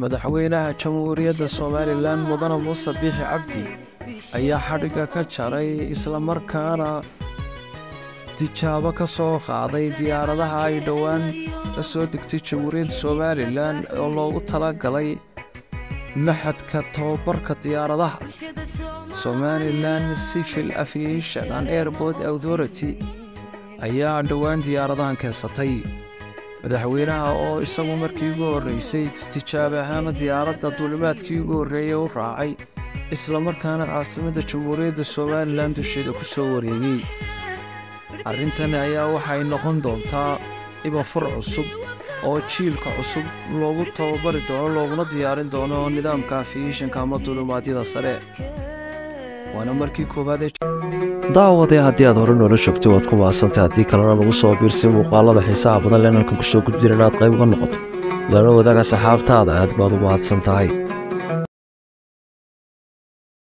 madaxweynaha jamhuuriyadda Soomaaliland Mudane Muuse Biixi Cabdi ayaa xadhiga ka jaray isla markaana tijaabo ka soo qaaday diyaaradaha ay dhowaan ka soo degtay jamhuuriyadda Soomaaliland oo loogu talagalay maxadka tababarka diyaaradaha Somaliland Civil Aviation and Airport Authority ayaa dhowaan diyaaradahan keensatay madaxweynaha oo isagu markii ugu horeysay tijaabo ahaan diyaaradda duulimaadkii ugu horeeyay u raacay isla markaana caasimadda jamhuuriyadda Soomaaliland dusheeda ku soo wareegay arrintan ayaa waxay noqon doontaa ibafur cusub oo jiilka cusub loogu tababari doono looguna diyaarin doono nidaamka aviation-ka ama duulimaadyada sare waana markii koowaad daawadee haddii aad hore noola joogtay waad ku mahadsantahay haddii kalena lagu soo biirsay muuqaalada xiisaha badan leenalka ku soo gudbin inaad qayb uga noqoto lana wadaaga saxaabtaada aad baad u mahadsan tahay